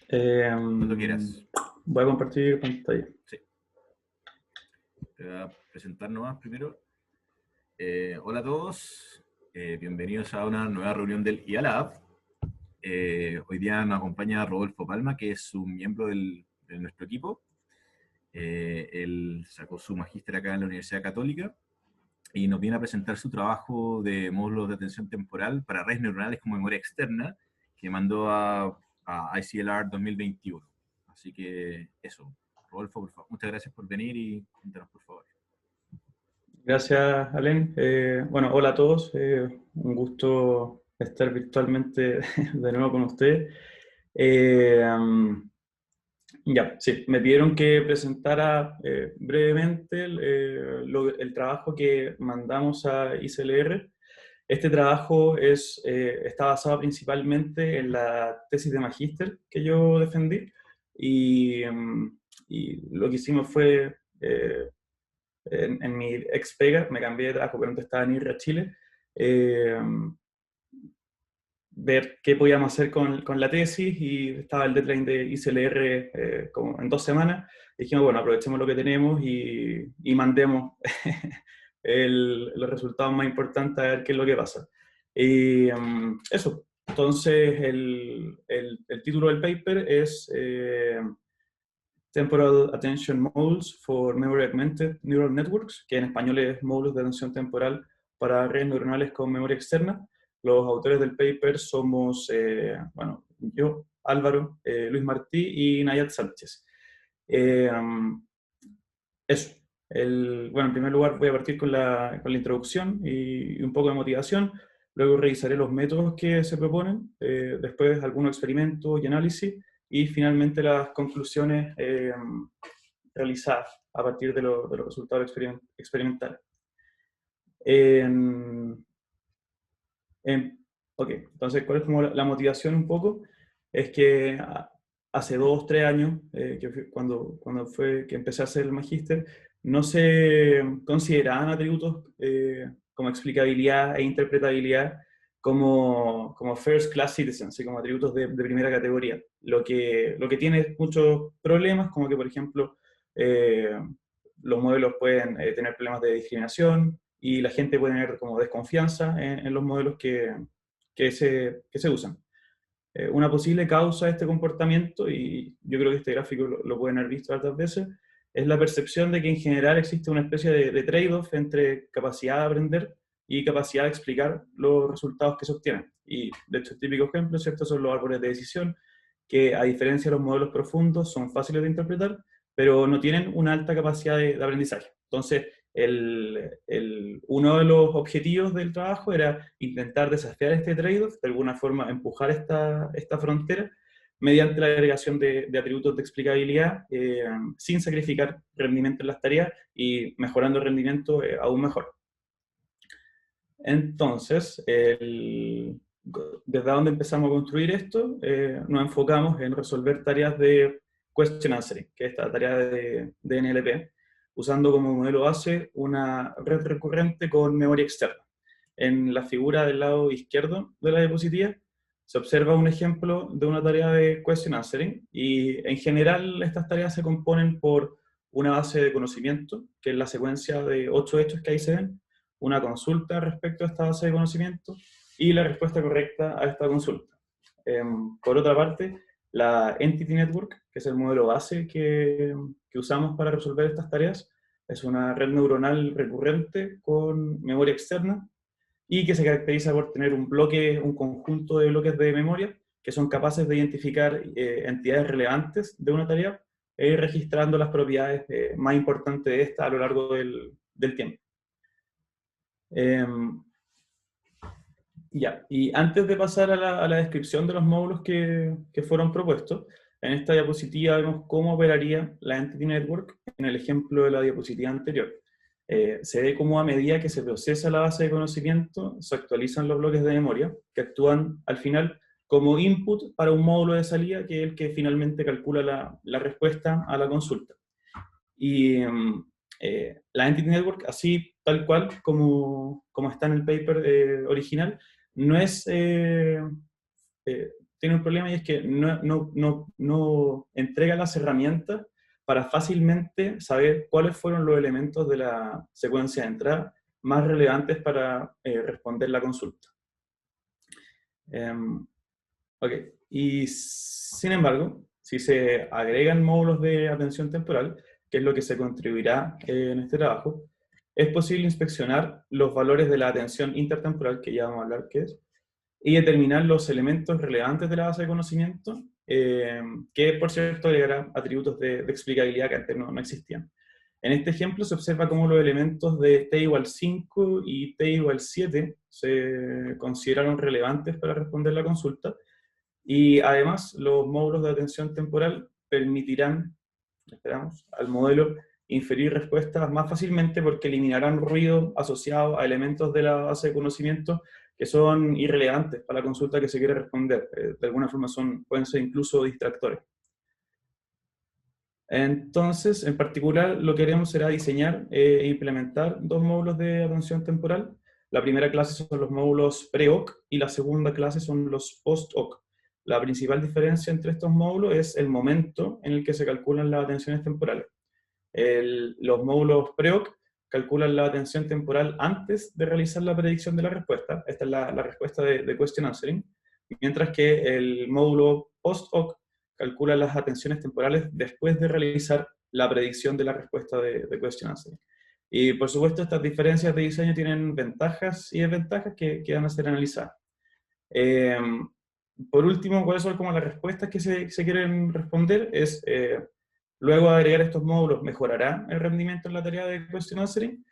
Cuando quieras. Voy a compartir pantalla. Sí. Te voy a presentar nomás primero. Hola a todos. Bienvenidos a una nueva reunión del IALAB. Hoy día nos acompaña Rodolfo Palma, que es un miembro de nuestro equipo. Él sacó su magíster acá en la Universidad Católica y nos viene a presentar su trabajo de módulos de atención temporal para redes neuronales con memoria externa que mandó a ICLR 2021. Así que eso. Rodolfo, por favor, muchas gracias por venir y cuéntanos, por favor. Gracias, Alen. Bueno, hola a todos. Un gusto estar virtualmente de nuevo con ustedes. Ya, sí, me pidieron que presentara brevemente el trabajo que mandamos a ICLR. Este trabajo está basado principalmente en la tesis de magíster que yo defendí y lo que hicimos fue en mi ex pega, me cambié de trabajo, pero antes estaba en IRRA Chile, eh, ver qué podíamos hacer con la tesis, y estaba el deadline de ICLR como en 2 semanas. Dijimos, bueno, aprovechemos lo que tenemos y mandemos los resultados más importantes a ver qué es lo que pasa. Y eso. Entonces, el título del paper es Temporal Attention Modules for Memory Augmented Neural Networks, que en español es módulos de atención temporal para redes neuronales con memoria externa. Los autores del paper somos, bueno, yo, Álvaro, Luis Martí y Nayat Sánchez. Eso. Bueno, en primer lugar voy a partir con la introducción y un poco de motivación. Luego revisaré los métodos que se proponen, después algunos experimentos y análisis, y finalmente las conclusiones realizadas a partir de los resultados experimentales. En- ok, entonces, ¿cuál es como la motivación un poco? Es que hace 2, 3 años, cuando fue que empecé a hacer el magíster, no se consideraban atributos como explicabilidad e interpretabilidad como first class citizens, así como atributos de primera categoría. Lo que tiene muchos problemas, como que, por ejemplo, eh, los modelos pueden tener problemas de discriminación, y la gente puede tener como desconfianza en los modelos que se usan. Una posible causa de este comportamiento, y yo creo que este gráfico lo pueden haber visto otras veces, es la percepción de que en general existe una especie de trade-off entre capacidad de aprender y capacidad de explicar los resultados que se obtienen. Y de hecho, el típico ejemplo, ¿cierto?, son los árboles de decisión, que a diferencia de los modelos profundos son fáciles de interpretar, pero no tienen una alta capacidad de aprendizaje. Entonces, uno de los objetivos del trabajo era intentar desafiar este trade-off, de alguna forma empujar esta frontera mediante la agregación de atributos de explicabilidad, sin sacrificar rendimiento en las tareas y mejorando el rendimiento aún mejor. Entonces, desde donde empezamos a construir esto, nos enfocamos en resolver tareas de question answering, que es esta tarea de NLP, usando como modelo base una red recurrente con memoria externa. En la figura del lado izquierdo de la diapositiva se observa un ejemplo de una tarea de question answering, y en general estas tareas se componen por una base de conocimiento, que es la secuencia de 8 hechos que ahí se ven, una consulta respecto a esta base de conocimiento y la respuesta correcta a esta consulta. Por otra parte, la Entity Network, que es el modelo base que usamos para resolver estas tareas, es una red neuronal recurrente con memoria externa y que se caracteriza por tener un conjunto de bloques de memoria que son capaces de identificar entidades relevantes de una tarea e ir registrando las propiedades más importantes de esta a lo largo del tiempo. Ya, y antes de pasar a la descripción de los módulos que fueron propuestos, en esta diapositiva vemos cómo operaría la Entity Network en el ejemplo de la diapositiva anterior. Se ve cómo, a medida que se procesa la base de conocimiento, se actualizan los bloques de memoria que actúan al final como input para un módulo de salida, que es el que finalmente calcula la respuesta a la consulta. Y la Entity Network, así tal cual como está en el paper original, no es, tiene un problema, y es que no entrega las herramientas para fácilmente saber cuáles fueron los elementos de la secuencia de entrada más relevantes para responder la consulta. Ok, y sin embargo, si se agregan módulos de atención temporal, que es lo que se contribuirá en este trabajo, es posible inspeccionar los valores de la atención intertemporal, que ya vamos a hablar qué es, y determinar los elementos relevantes de la base de conocimiento, que por cierto agregará atributos de explicabilidad que antes no existían. En este ejemplo se observa cómo los elementos de t igual 5 y t igual 7 se consideraron relevantes para responder la consulta, y además los módulos de atención temporal permitirán, esperamos, al modelo inferir respuestas más fácilmente porque eliminarán ruido asociado a elementos de la base de conocimiento que son irrelevantes para la consulta que se quiere responder. De alguna forma pueden ser incluso distractores. Entonces, en particular, lo que haremos será diseñar e implementar dos módulos de atención temporal. La primera clase son los módulos pre-OC y la segunda clase son los post-OC. La principal diferencia entre estos módulos es el momento en el que se calculan las atenciones temporales. Los módulos pre-OC calculan la atención temporal antes de realizar la predicción de la respuesta. Esta es la respuesta de question answering. Mientras que el módulo post-OC calcula las atenciones temporales después de realizar la predicción de la respuesta de question answering. Y por supuesto estas diferencias de diseño tienen ventajas y desventajas que van a ser analizadas. Por último, ¿cuáles son como las respuestas que se quieren responder? Luego de agregar estos módulos, mejorará el rendimiento en la tarea de question answering,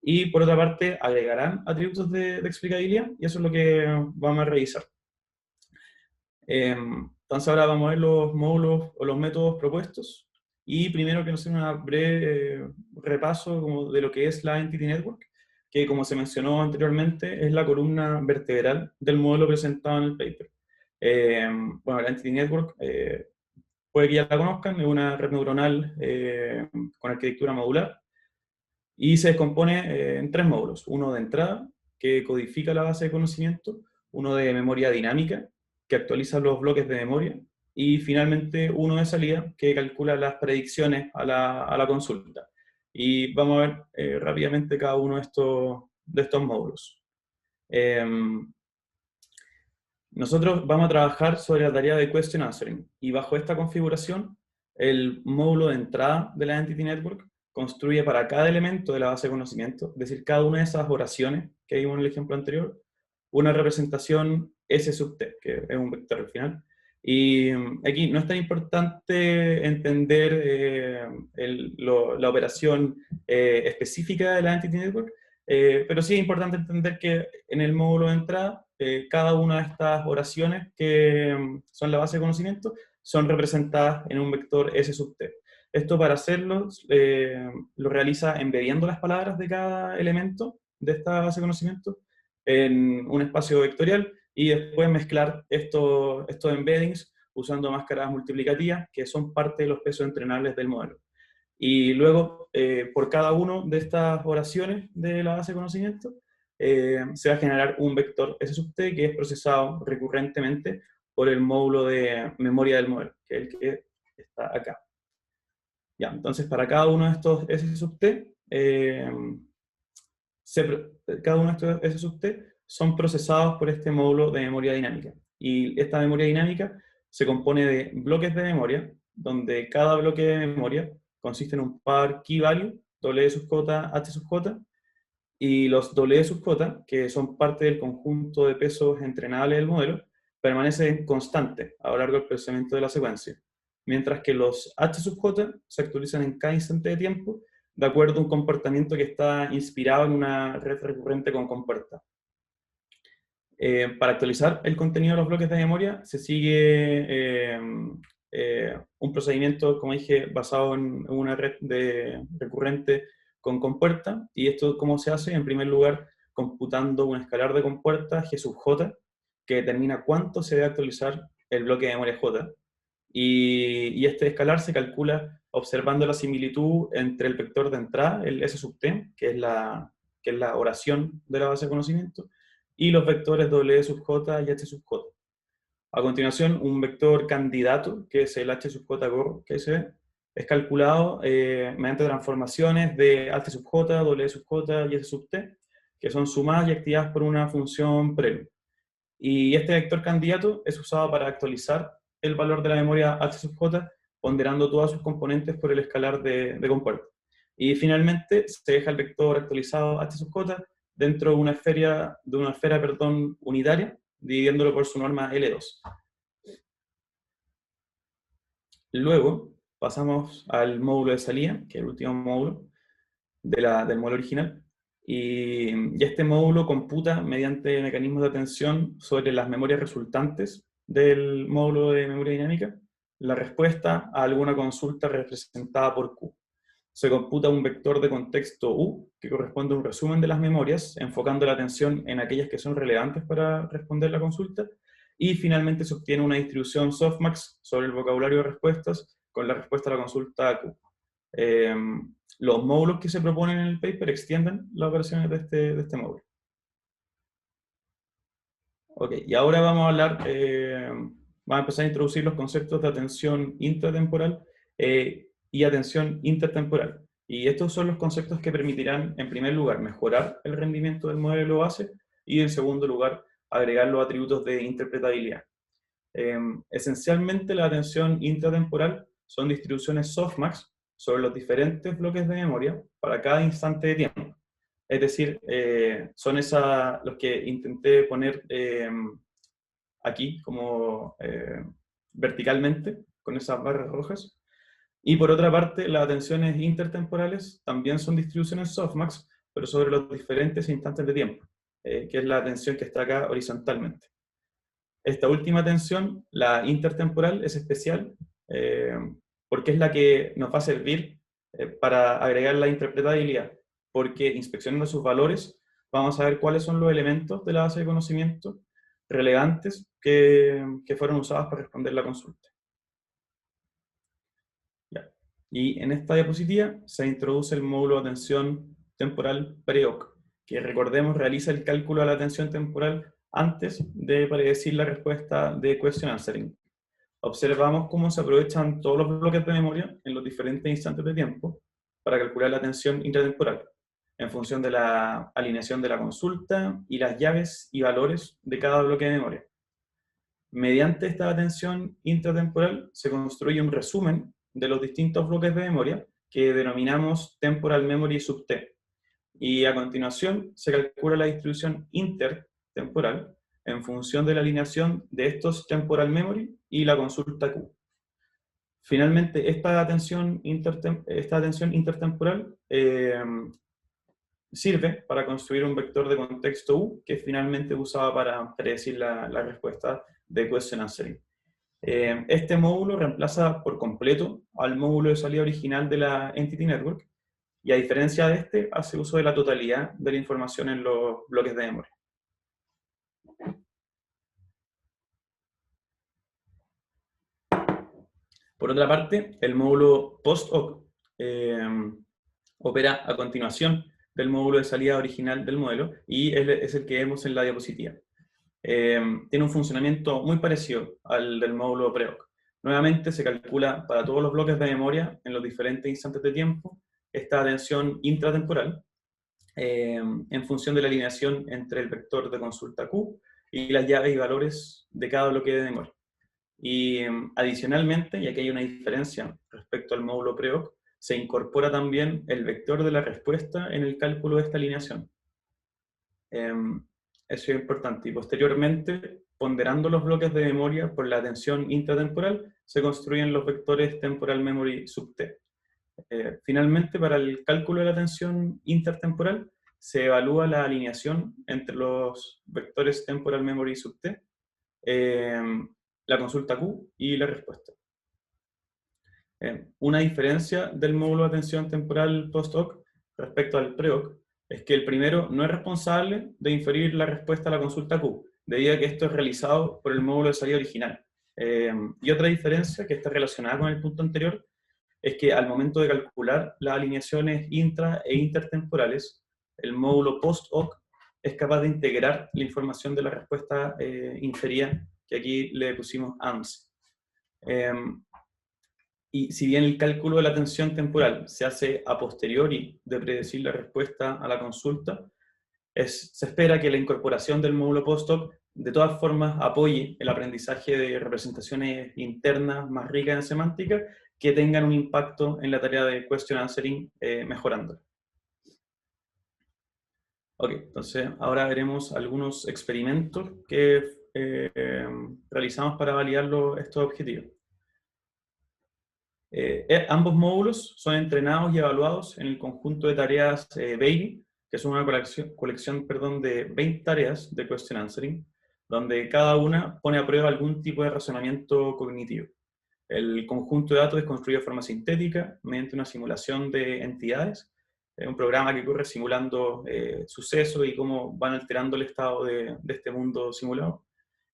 y por otra parte, agregarán atributos de explicabilidad, y eso es lo que vamos a revisar. Entonces ahora vamos a ver los módulos o los métodos propuestos, y primero que nos hacer un breve repaso como de lo que es la Entity Network, que como se mencionó anteriormente, es la columna vertebral del modelo presentado en el paper. Bueno, la Entity Network, puede que ya la conozcan, es una red neuronal con arquitectura modular, y se descompone en tres módulos. Uno de entrada, que codifica la base de conocimiento; uno de memoria dinámica, que actualiza los bloques de memoria; y finalmente uno de salida, que calcula las predicciones a la consulta. Y vamos a ver rápidamente cada uno de estos módulos. Nosotros vamos a trabajar sobre la tarea de question answering, y bajo esta configuración, el módulo de entrada de la Entity Network construye para cada elemento de la base de conocimiento, es decir, cada una de esas oraciones que vimos en el ejemplo anterior, una representación S sub t, que es un vector al final. Y aquí no es tan importante entender la operación específica de la Entity Network, pero sí es importante entender que en el módulo de entrada, cada una de estas oraciones que son la base de conocimiento son representadas en un vector S sub t. Esto, para hacerlo, lo realiza embediendo las palabras de cada elemento de esta base de conocimiento en un espacio vectorial, y después mezclar estos embeddings usando máscaras multiplicativas, que son parte de los pesos entrenables del modelo. Y luego, por cada una de estas oraciones de la base de conocimiento, se va a generar un vector S sub t que es procesado recurrentemente por el módulo de memoria del modelo, que es el que está acá. Ya, entonces, para cada uno de estos S sub t, cada uno de estos S sub t son procesados por este módulo de memoria dinámica. Y esta memoria dinámica se compone de bloques de memoria, donde cada bloque de memoria consiste en un par key value, W sub j, H sub j, y los W sub j, que son parte del conjunto de pesos entrenables del modelo, permanecen constantes a lo largo del procesamiento de la secuencia, mientras que los H sub j se actualizan en cada instante de tiempo de acuerdo a un comportamiento que está inspirado en una red recurrente con compuerta. Para actualizar el contenido de los bloques de memoria se sigue un procedimiento, como dije, basado en una red recurrente con compuerta. Y esto, ¿cómo se hace? En primer lugar, computando un escalar de compuerta G sub j, que determina cuánto se debe actualizar el bloque de memoria j. Y este escalar se calcula observando la similitud entre el vector de entrada, el S sub t, que es la oración de la base de conocimiento, y los vectores W sub j y H sub j. A continuación, un vector candidato, que es el h sub j gorro, que es calculado mediante transformaciones de h sub j, w sub j y s sub t, que son sumadas y activadas por una función prelude. Y este vector candidato es usado para actualizar el valor de la memoria h sub j, ponderando todas sus componentes por el escalar de compuerta. Y finalmente se deja el vector actualizado h sub j dentro de una esfera, unitaria, dividiéndolo por su norma L2. Luego pasamos al módulo de salida, que es el último módulo del módulo original, y este módulo computa mediante mecanismos de atención sobre las memorias resultantes del módulo de memoria dinámica la respuesta a alguna consulta representada por Q. Se computa un vector de contexto U, que corresponde a un resumen de las memorias, enfocando la atención en aquellas que son relevantes para responder la consulta, y finalmente se obtiene una distribución softmax sobre el vocabulario de respuestas con la respuesta a la consulta Q. Los módulos que se proponen en el paper extienden las operaciones de este módulo. Ok, y ahora vamos a hablar, vamos a empezar a introducir los conceptos de atención intratemporal y atención intertemporal. Y estos son los conceptos que permitirán, en primer lugar, mejorar el rendimiento del modelo base y, en segundo lugar, agregar los atributos de interpretabilidad. Esencialmente, la atención intratemporal son distribuciones softmax sobre los diferentes bloques de memoria para cada instante de tiempo. Es decir, son los que intenté poner aquí como verticalmente, con esas barras rojas. Y por otra parte, las atenciones intertemporales también son distribuciones softmax, pero sobre los diferentes instantes de tiempo, que es la atención que está acá horizontalmente. Esta última atención, la intertemporal, es especial porque es la que nos va a servir para agregar la interpretabilidad, porque inspeccionando sus valores vamos a ver cuáles son los elementos de la base de conocimiento relevantes que fueron usados para responder la consulta. Ya. Y en esta diapositiva se introduce el módulo de atención temporal PREOC, que recordemos realiza el cálculo de la atención temporal antes de predecir la respuesta de question answering. Observamos cómo se aprovechan todos los bloques de memoria en los diferentes instantes de tiempo para calcular la atención intratemporal, en función de la alineación de la consulta y las llaves y valores de cada bloque de memoria. Mediante esta atención intratemporal se construye un resumen de los distintos bloques de memoria que denominamos temporal memory sub T. Y a continuación se calcula la distribución intertemporal en función de la alineación de estos temporal memory y la consulta Q. Finalmente, esta atención intertemporal sirve para construir un vector de contexto U que finalmente usaba para predecir la respuesta de question answering. Este módulo reemplaza por completo al módulo de salida original de la Entity Network y, a diferencia de este, hace uso de la totalidad de la información en los bloques de memoria. Por otra parte, el módulo post-hoc opera a continuación del módulo de salida original del modelo y es el que vemos en la diapositiva. Tiene un funcionamiento muy parecido al del módulo pre-hoc. Nuevamente se calcula para todos los bloques de memoria en los diferentes instantes de tiempo esta atención intratemporal en función de la alineación entre el vector de consulta Q y las llaves y valores de cada bloque de memoria. Y adicionalmente, y aquí hay una diferencia respecto al módulo pre-hoc, se incorpora también el vector de la respuesta en el cálculo de esta alineación. Eso es importante. Y posteriormente, ponderando los bloques de memoria por la atención intratemporal, se construyen los vectores temporal memory sub T. Finalmente, para el cálculo de la atención intertemporal, se evalúa la alineación entre los vectores temporal memory sub T, la consulta Q y la respuesta. Una diferencia del módulo de atención temporal post-hoc respecto al pre-hoc es que el primero no es responsable de inferir la respuesta a la consulta Q, debido a que esto es realizado por el módulo de salida original. Y otra diferencia que está relacionada con el punto anterior es que al momento de calcular las alineaciones intra e intertemporales, el módulo post-hoc es capaz de integrar la información de la respuesta inferida que aquí le pusimos ANSI. Y si bien el cálculo de la tensión temporal se hace a posteriori de predecir la respuesta a la consulta, se espera que la incorporación del módulo post-hoc de todas formas apoye el aprendizaje de representaciones internas más ricas en semántica que tengan un impacto en la tarea de question answering mejorándola. Ok, entonces ahora veremos algunos experimentos que realizamos para validar estos objetivos. Ambos módulos son entrenados y evaluados en el conjunto de tareas Bailey, que es una colección de 20 tareas de question answering, donde cada una pone a prueba algún tipo de razonamiento cognitivo. El conjunto de datos es construido de forma sintética mediante una simulación de entidades, un programa que corre simulando sucesos y cómo van alterando el estado de este mundo simulado.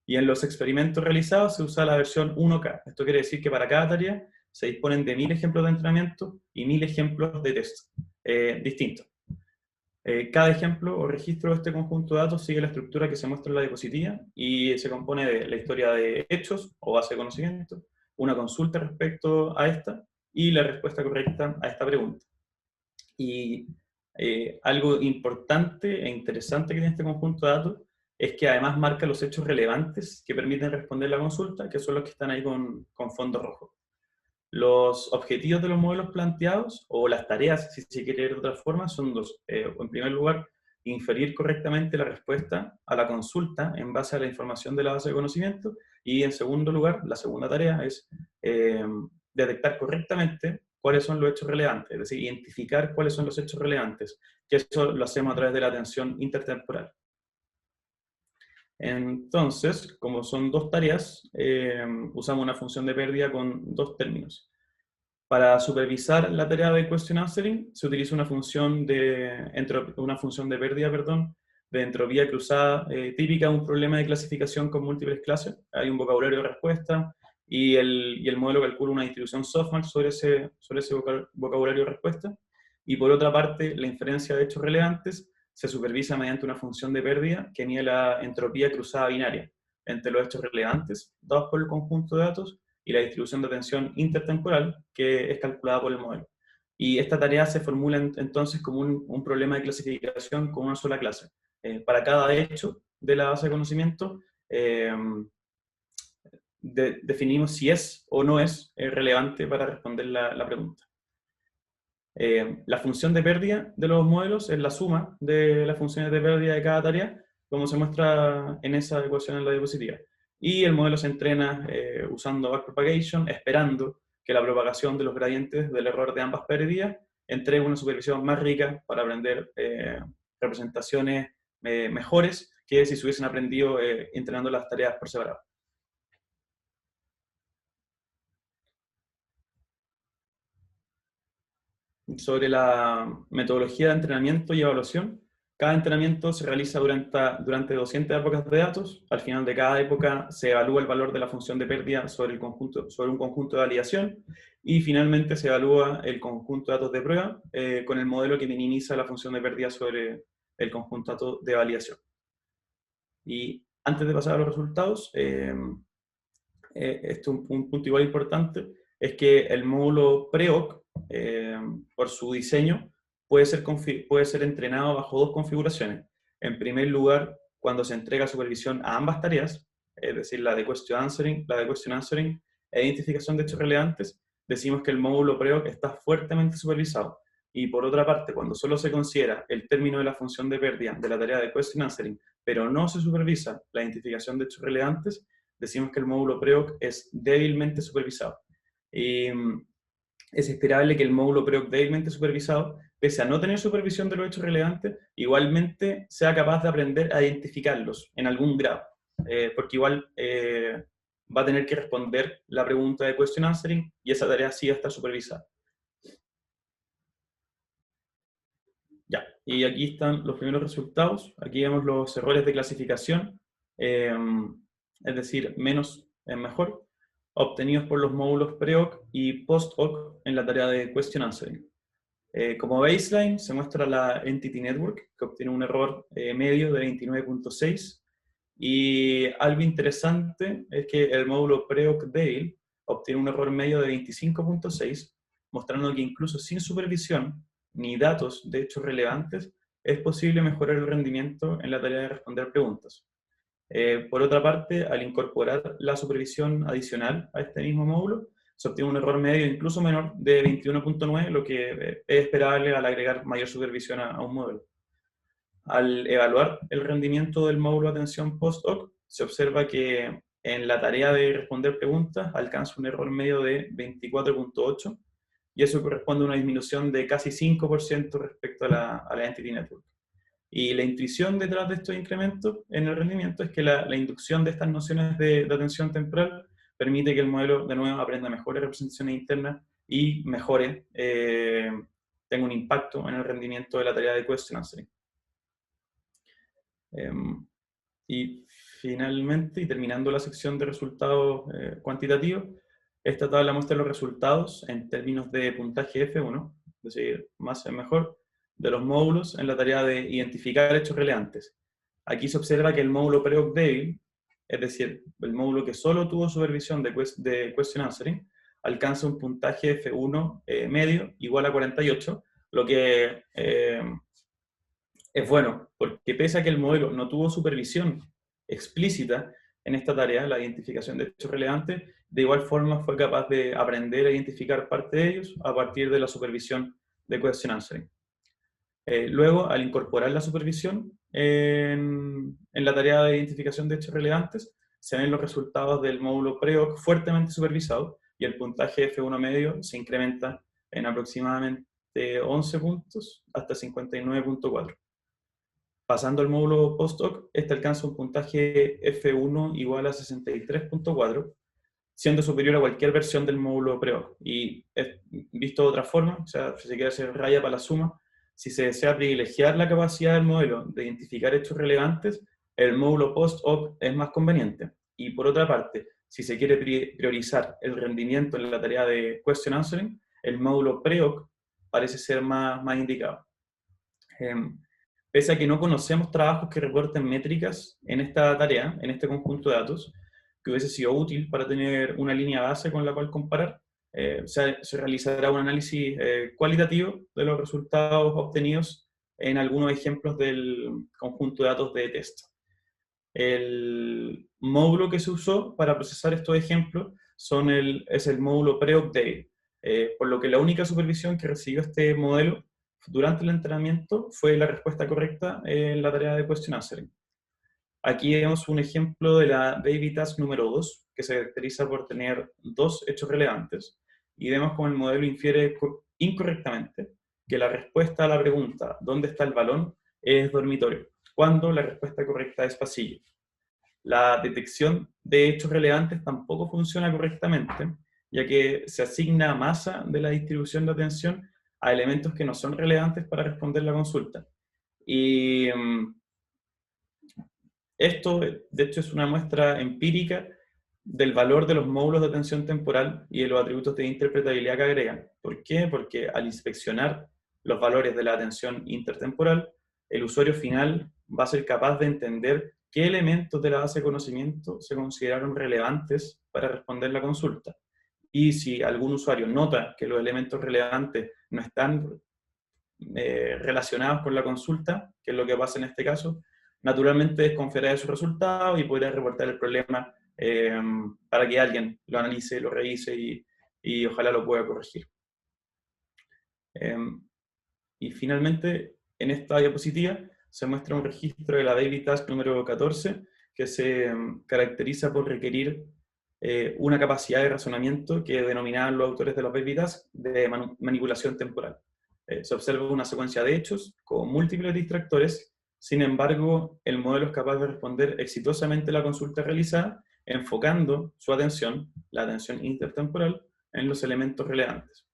Y en los experimentos realizados se usa la versión 1K. Esto quiere decir que para cada tarea se disponen de 1000 ejemplos de entrenamiento y 1000 ejemplos de test distintos. Cada ejemplo o registro de este conjunto de datos sigue la estructura que se muestra en la diapositiva y se compone de la historia de hechos o base de conocimiento, una consulta respecto a esta y la respuesta correcta a esta pregunta. Y algo importante e interesante que tiene este conjunto de datos es que además marca los hechos relevantes que permiten responder la consulta, que son los que están ahí con fondo rojo. Los objetivos de los modelos planteados, o las tareas, si se quiere ver de otra forma, son dos. En primer lugar, inferir correctamente la respuesta a la consulta en base a la información de la base de conocimiento, y en segundo lugar, la segunda tarea es detectar correctamente cuáles son los hechos relevantes, es decir, identificar cuáles son los hechos relevantes, que eso lo hacemos a través de la atención intertemporal. Entonces, como son dos tareas, usamos una función de pérdida con dos términos. Para supervisar la tarea de question answering, se utiliza una función de pérdida, de entropía cruzada, típica de un problema de clasificación con múltiples clases. Hay un vocabulario de respuesta y el modelo calcula una distribución softmax sobre ese vocabulario de respuesta. Y por otra parte, la inferencia de hechos relevantes se supervisa mediante una función de pérdida que mide la entropía cruzada binaria entre los hechos relevantes dados por el conjunto de datos y la distribución de atención intertemporal que es calculada por el modelo. Y esta tarea se formula entonces como un problema de clasificación con una sola clase. Para cada hecho de la base de conocimiento, definimos si es o no es relevante para responder la pregunta. La función de pérdida de los modelos es la suma de las funciones de pérdida de cada tarea, como se muestra en esa ecuación en la diapositiva. Y el modelo se entrena usando backpropagation, esperando que la propagación de los gradientes del error de ambas pérdidas entregue una supervisión más rica para aprender representaciones mejores que si se hubiesen aprendido entrenando las tareas por separado. Sobre la metodología de entrenamiento y evaluación, cada entrenamiento se realiza durante 200 épocas de datos. Al final de cada época se evalúa el valor de la función de pérdida sobre un conjunto de validación y finalmente se evalúa el conjunto de datos de prueba con el modelo que minimiza la función de pérdida sobre el conjunto de datos de validación. Y antes de pasar a los resultados, un punto igual importante es que el módulo PREOC, por su diseño, puede ser entrenado bajo dos configuraciones. En primer lugar, cuando se entrega supervisión a ambas tareas, es decir, la de question answering e identificación de hechos relevantes, decimos que el módulo PREOC está fuertemente supervisado. Y por otra parte, cuando solo se considera el término de la función de pérdida de la tarea de question answering, pero no se supervisa la identificación de hechos relevantes, decimos que el módulo PREOC es débilmente supervisado. Y es esperable que el módulo PREOC débilmente supervisado, pese a no tener supervisión de los hechos relevantes, igualmente sea capaz de aprender a identificarlos en algún grado, porque igual va a tener que responder la pregunta de question answering y esa tarea sí va a estar supervisada. Ya, y aquí están los primeros resultados. Aquí vemos los errores de clasificación, es decir, menos es mejor, obtenidos por los módulos PREOC y POST-OC en la tarea de question answering. Como baseline se muestra la Entity Network, que obtiene un error medio de 29.6, Y algo interesante es que el módulo pre-Oakdale obtiene un error medio de 25.6, mostrando que incluso sin supervisión ni datos de hechos relevantes, es posible mejorar el rendimiento en la tarea de responder preguntas. Por otra parte, al incorporar la supervisión adicional a este mismo módulo, se obtiene un error medio incluso menor de 21.9, lo que es esperable al agregar mayor supervisión a un módulo. Al evaluar el rendimiento del módulo de atención post-hoc, se observa que en la tarea de responder preguntas alcanza un error medio de 24.8, y eso corresponde a una disminución de casi 5% respecto a la Entity Network. Y la intuición detrás de estos incrementos en el rendimiento es que la inducción de estas nociones de atención temporal permite que el modelo, de nuevo, aprenda mejores representaciones internas y mejore, tenga un impacto en el rendimiento de la tarea de question answering. Y finalmente, y terminando la sección de resultados cuantitativos, esta tabla muestra los resultados en términos de puntaje F1, es decir, más es mejor, de los módulos en la tarea de identificar hechos relevantes. Aquí se observa que el módulo pre-Oakdale, es decir, el módulo que solo tuvo supervisión de question answering, alcanza un puntaje F1 medio igual a 48, lo que es bueno, porque pese a que el modelo no tuvo supervisión explícita en esta tarea, la identificación de hechos relevantes, de igual forma fue capaz de aprender a identificar parte de ellos a partir de la supervisión de question answering. Luego, al incorporar la supervisión en la tarea de identificación de hechos relevantes, se ven los resultados del módulo pre-hoc fuertemente supervisado y el puntaje F1 medio se incrementa en aproximadamente 11 puntos hasta 59.4. Pasando al módulo post-hoc, este alcanza un puntaje F1 igual a 63.4, siendo superior a cualquier versión del módulo pre-hoc. Y visto de otra forma, o sea, si se quiere hacer raya para la suma, si se desea privilegiar la capacidad del modelo de identificar hechos relevantes, el módulo post-hoc es más conveniente. Y por otra parte, si se quiere priorizar el rendimiento en la tarea de question answering, el módulo pre-hoc parece ser más indicado. Pese a que no conocemos trabajos que reporten métricas en esta tarea, en este conjunto de datos, que hubiese sido útil para tener una línea base con la cual comparar, se realizará un análisis cualitativo de los resultados obtenidos en algunos ejemplos del conjunto de datos de test. El módulo que se usó para procesar estos ejemplos es el módulo pre-Oakdale, por lo que la única supervisión que recibió este modelo durante el entrenamiento fue la respuesta correcta en la tarea de question answering. Aquí vemos un ejemplo de la Baby Task número 2, que se caracteriza por tener dos hechos relevantes, y vemos cómo el modelo infiere incorrectamente que la respuesta a la pregunta ¿dónde está el balón? Es dormitorio, cuando la respuesta correcta es pasillo. La detección de hechos relevantes tampoco funciona correctamente, ya que se asigna masa de la distribución de atención a elementos que no son relevantes para responder la consulta. Y esto, de hecho, es una muestra empírica del valor de los módulos de atención temporal y de los atributos de interpretabilidad que agregan. ¿Por qué? Porque al inspeccionar los valores de la atención intertemporal, el usuario final va a ser capaz de entender qué elementos de la base de conocimiento se consideraron relevantes para responder la consulta. Y si algún usuario nota que los elementos relevantes no están relacionados con la consulta, que es lo que pasa en este caso, naturalmente desconfiará de sus resultados y podrá reportar el problema para que alguien lo analice, lo revise y ojalá lo pueda corregir. Y finalmente, en esta diapositiva se muestra un registro de la Baby Task número 14, que se caracteriza por requerir una capacidad de razonamiento que denominaban los autores de los Baby Tasks de manipulación temporal. Se observa una secuencia de hechos con múltiples distractores, sin embargo, el modelo es capaz de responder exitosamente la consulta realizada, enfocando su atención, la atención intertemporal, en los elementos relevantes.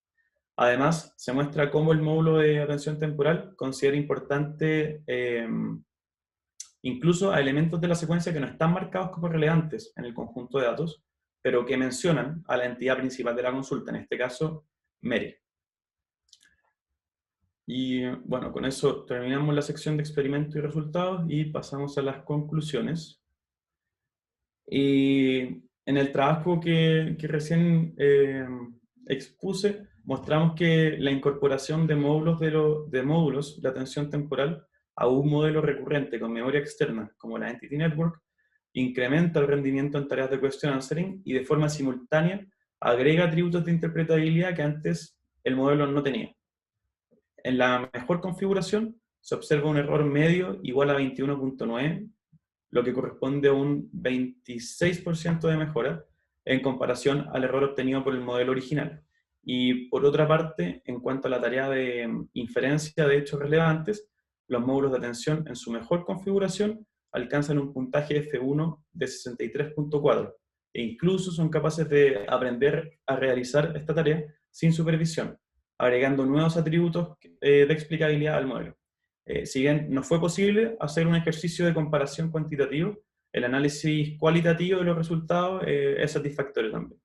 Además, se muestra cómo el módulo de atención temporal considera importante incluso a elementos de la secuencia que no están marcados como relevantes en el conjunto de datos, pero que mencionan a la entidad principal de la consulta, en este caso, Mary. Y bueno, con eso terminamos la sección de experimentos y resultados y pasamos a las conclusiones. Y en el trabajo que recién expuse, mostramos que la incorporación de módulos de módulos de atención temporal a un modelo recurrente con memoria externa, como la Entity Network, incrementa el rendimiento en tareas de question answering y de forma simultánea agrega atributos de interpretabilidad que antes el modelo no tenía. En la mejor configuración se observa un error medio igual a 21.9, lo que corresponde a un 26% de mejora en comparación al error obtenido por el modelo original. Y por otra parte, en cuanto a la tarea de inferencia de hechos relevantes, los módulos de atención en su mejor configuración alcanzan un puntaje F1 de 63.4 e incluso son capaces de aprender a realizar esta tarea sin supervisión, agregando nuevos atributos de explicabilidad al modelo. Si bien no fue posible hacer un ejercicio de comparación cuantitativo, el análisis cualitativo de los resultados es satisfactorio también.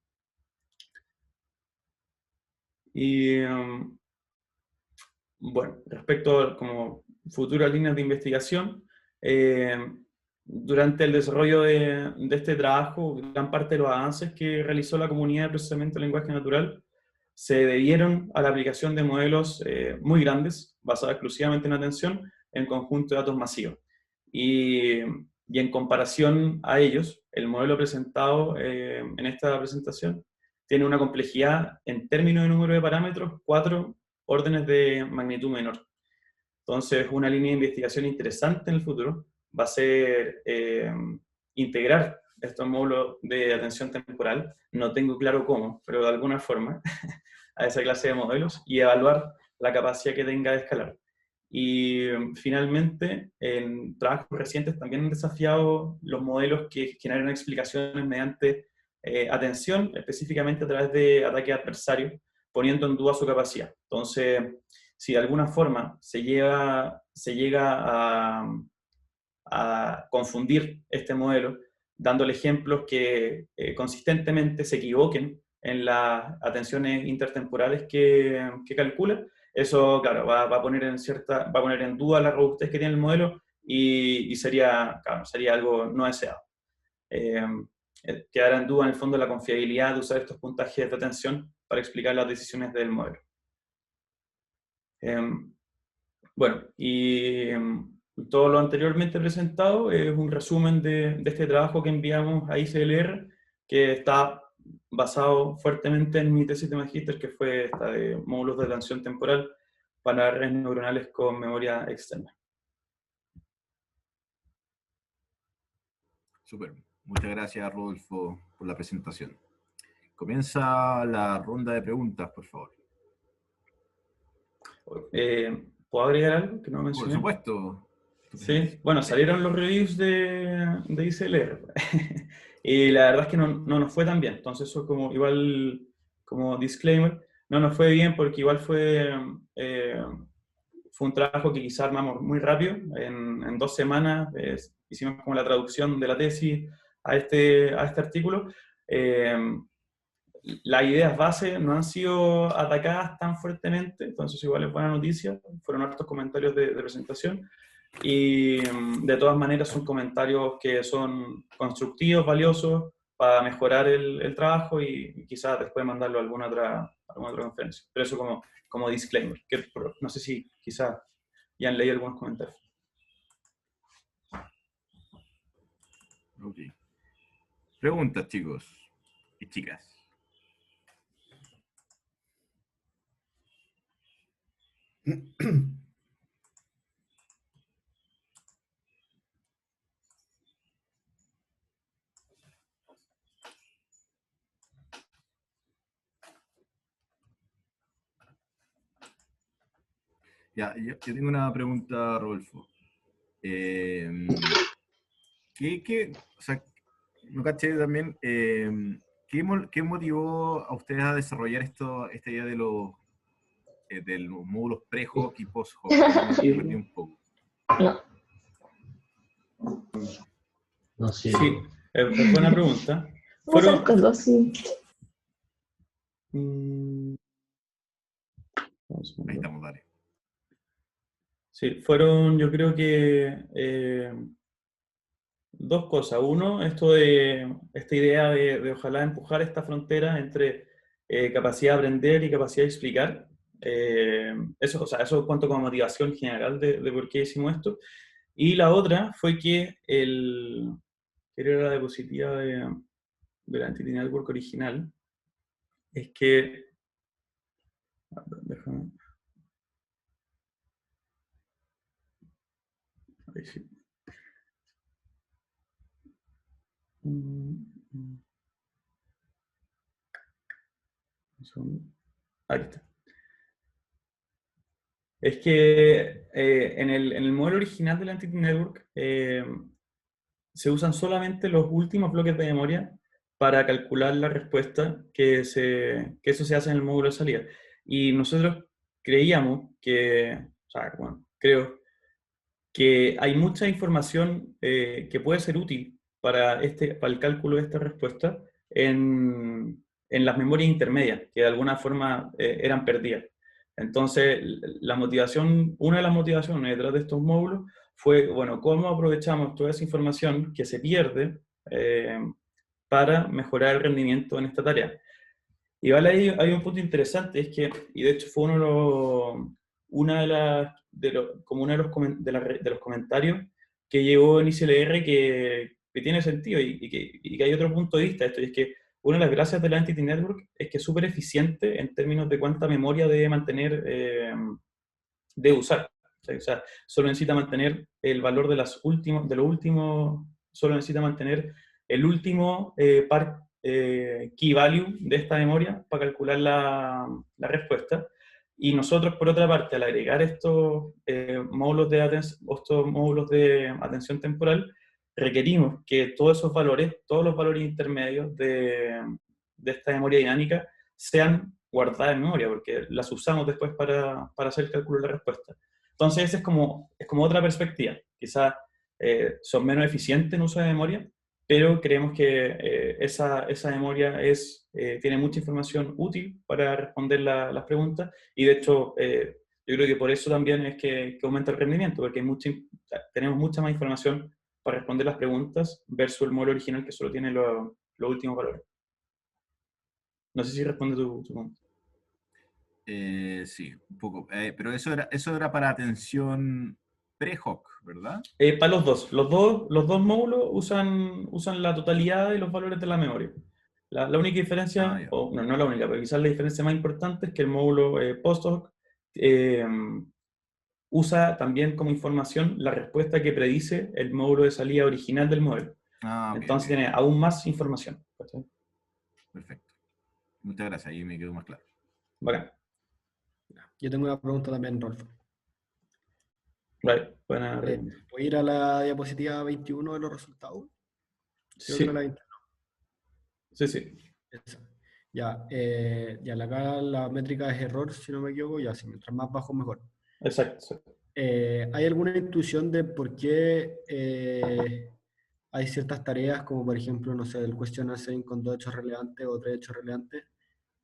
Y bueno, respecto a como futuras líneas de investigación, eh, durante el desarrollo de este trabajo, gran parte de los avances que realizó la comunidad de procesamiento de lenguaje natural se debieron a la aplicación de modelos muy grandes, basados exclusivamente en atención, en conjunto de datos masivos. Y en comparación a ellos, el modelo presentado en esta presentación tiene una complejidad en términos de número de parámetros, 4 órdenes de magnitud menor. Entonces, una línea de investigación interesante en el futuro va a ser integrar estos módulos de atención temporal, no tengo claro cómo, pero de alguna forma, a esa clase de modelos y evaluar la capacidad que tenga de escalar. Y finalmente, en trabajos recientes también han desafiado los modelos que generan explicaciones mediante atención, específicamente a través de ataques adversarios, poniendo en duda su capacidad. Entonces, si de alguna forma se llega a confundir este modelo, dándole ejemplos que consistentemente se equivoquen en las atenciones intertemporales que calcula, eso, claro, va a poner va a poner en duda la robustez que tiene el modelo y sería, claro, sería algo no deseado. Eh, Quedará en duda en el fondo la confiabilidad de usar estos puntajes de atención para explicar las decisiones del modelo. Bueno, y todo lo anteriormente presentado es un resumen de este trabajo que enviamos a ICLR, que está basado fuertemente en mi tesis de magíster, que fue esta de módulos de atención temporal para redes neuronales con memoria externa. Súper. Muchas gracias, Rodolfo, por la presentación. Comienza la ronda de preguntas, por favor. ¿Puedo agregar algo que no Por mencioné? supuesto. Sí, bueno, salieron los reviews de ICLR y la verdad es que no nos fue tan bien, entonces eso como igual como disclaimer, no nos fue bien porque igual eh, fue un trabajo que quizá armamos muy rápido, en 2 semanas hicimos como la traducción de la tesis a este artículo. Eh, las ideas base no han sido atacadas tan fuertemente, entonces igual es buena noticia, fueron hartos comentarios de presentación, y de todas maneras son comentarios que son constructivos, valiosos, para mejorar el trabajo y quizás después mandarlo a alguna otra conferencia. Pero eso como disclaimer, que no sé si quizás ya han leído algunos comentarios. Ok. Preguntas, chicos y chicas. Ya, yo tengo una pregunta, Rodolfo. Eh, o sea, no caché también, ¿qué motivó a ustedes a desarrollar esta idea de los módulos pre-hoc y post-hoc? Ahí me perdí un poco. No, no sé. Sí, es buena pregunta. Vamos a Fueron, saltarlo así. mm, Ahí estamos, dale. sí, fueron, yo creo que dos cosas. Uno, esta idea de ojalá empujar esta frontera entre capacidad de aprender y capacidad de explicar. Eso, o sea, eso cuanto como motivación general de por qué hicimos esto. Y la otra fue que que era la diapositiva de la Entity Network original, es que, déjame, ahí sí. Un segundo. Ahí está. Es que en el modelo original de la Entity Network se usan solamente los últimos bloques de memoria para calcular la respuesta que eso se hace en el módulo de salida. Y nosotros creíamos o sea, bueno, creo que hay mucha información que puede ser útil para el cálculo de esta respuesta en las memorias intermedias, que de alguna forma eran perdidas. Entonces, una de las motivaciones detrás de estos módulos fue, bueno, cómo aprovechamos toda esa información que se pierde para mejorar el rendimiento en esta tarea. Y vale, ahí hay un punto interesante, es que, y de hecho fue una de las, como uno de de los comentarios que llegó en ICLR que tiene sentido y que hay otro punto de vista de esto, y es que una de las gracias de la Entity Network es que es súper eficiente en términos de cuánta memoria debe mantener, debe usar. O sea, solo necesita mantener el valor de lo último, solo necesita mantener el último key value de esta memoria para calcular la respuesta. Y nosotros, por otra parte, al agregar estos módulos de atención temporal, requerimos que todos los valores intermedios de esta memoria dinámica, sean guardadas en memoria, porque las usamos después para hacer el cálculo de la respuesta. Entonces, esa es como otra perspectiva. Quizás son menos eficientes en uso de memoria, pero creemos que esa memoria tiene mucha información útil para responder las preguntas, y de hecho, yo creo que por eso también es que aumenta el rendimiento, porque tenemos mucha más información para responder las preguntas versus el modelo original que solo tiene los últimos valores. No sé si responde tu punto. Sí, un poco. Pero eso era para atención pre-hoc, ¿verdad? Para los dos módulos usan la totalidad de los valores de la memoria. La única diferencia, o no la única, pero quizás la diferencia más importante es que el módulo post-hoc usa también como información la respuesta que predice el módulo de salida original del modelo. Entonces tiene aún más información. ¿Sí? Perfecto. Muchas gracias, ahí me quedó más claro. Bacán. Yo tengo una pregunta también, Rolfo. Vale, buena pregunta. ¿Puedo ir a la diapositiva 21 de los resultados? Sí. La 21. Sí. Esa. Ya, acá la métrica es error, si no me equivoco, ya, si mientras más bajo mejor. Exacto. ¿Hay alguna intuición de por qué hay ciertas tareas, como por ejemplo, no sé, el question answering con 2 hechos relevantes o 3 hechos relevantes,